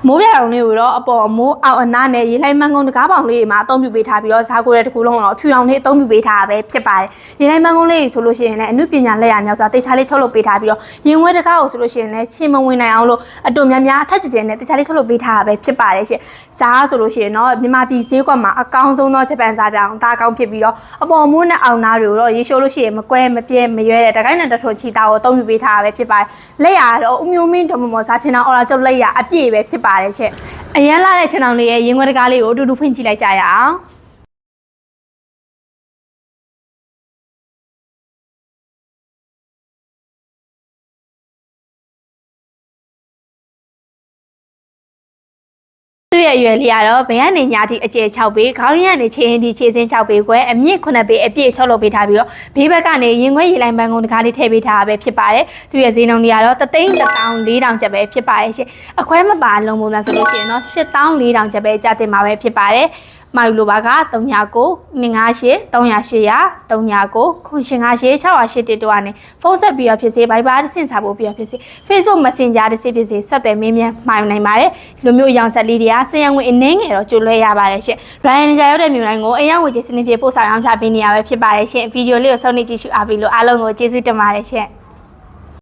မိုးပြအောင်လေးကိုတော့အပေါ်မိုးအောက်အနားနဲ့ရေလှိုင်းမန်းကုန်းတကားပေါင်လေးတွေမှာအသုံးပြုပေးထားပြီးတော့ဇာကိုရဲတစ်ခုလုံးတော့ဖြူအောင်လေးအသုံးပြုပေးထားတာပဲဖြစ်ပါတယ်ရေလှိုင်းမန်းကုန်းလေးဆိုလို့ရှိရင်လည်းအနုပညာလက်ရာမြောက်စွာတေချာလေးချုပ်လုပ်ပေးထားပြီးတော့ရင်ဝဲတကားကိုဆိုလို့ရှိရင်လည်းချင်းမဝင်နိုင်အောင်လို့အတူများများထက်ကြဲနဲ့တေချာလေးချုပ်လုပ်ပေးထားတာပဲဖြစ်ပါတယ်ရှင်ဇာဆိုလို့ရှိရင်တော့မြန်မာပြည်ဈေးကွက်မှာအကောင်းဆုံးသောဂျပန်ဇာပြောင်းဒါကောင်းဖြစ်ပြီးတော့အပေါ်မိုးနဲ့အောင်နာတွေကိုတော့ရေရှိုးလို့ရှိရင်မကွဲမပြဲမရွဲတဲ့တကိုင်းနဲ့တထွန်ချီတာကိုအသုံးပြုပေးထားတာပဲဖြစ်ပါတယ်လက်ရာတော့အမျိုးမင်းတော်မော်ဇာချင်းအောင်အော်လာကျုပ်လက်ရာအပြည့်ပဲဖြစ်ပါတယ်ရှင်အရန်လာတဲ့ချင်းအောင်လေးရဲ့ရင်ခွဲတကားလေးကိုအတူတူဖွင့်ကြည့်လိုက်ကြရအောင်သူ့ရဲ့ရွယ်လေးကတော့ဘယ်ကနေညာထိအကျယ်6ပေခေါင်းရကနေခြေရင်းထိခြေစင်း6ပေခွဲအမြင့်9ပေအပြည့်ချုပ်လုပ်ပေးထားပြီးတော့ဘေးဘက်ကနေရင်ခွဲရေလိုင်းပန်းကုန်းတကားလေးထည့်ပေးထားတာပဲဖြစ်ပါတယ်သူ့ရဲ့ဈေးနှုန်းလေးကတော့3,400ကျပ်ပဲဖြစ်ပါတယ်ရှင်အခွဲမပါလုံးပုံစံဆိုလို့ရှိရင်တော့8,400ကျပ်ပဲကျတင်မှာပဲဖြစ်ပါတယ်မာယူလိုပါက39 258 300 39 958 608တို့ကနေဖုန်းဆက်ပြီးတော့ဖြစ်စေ Viber တစ်ဆင့်စာပို့ပြီးတော့ဖြစ်စေ Facebook Messenger တစ်ဆင့်ဖြစ်စေဆက်သွယ်မေးမြန်းမှာယူနိုင်ပါတယ်လူမျိုးအယောင်ဆက်လေးတွေကစရံဝင်အနေငယ်တော့ကြိုလွှဲရပါတယ်ရှင် Brian ကြာရောက်တဲ့မြို့တိုင်းကိုအယောင်ဝေချစနစ်ဖြင့်ပို့ဆောင်အောင်ချပေးနေရပဲဖြစ်ပါတယ်ရှင်ဗီဒီယိုလေးကိုစောင့်နေကြည့်ရှုအားပေးလို့အားလုံးကိုကျေးဇူးတင်ပါတယ်ရှင်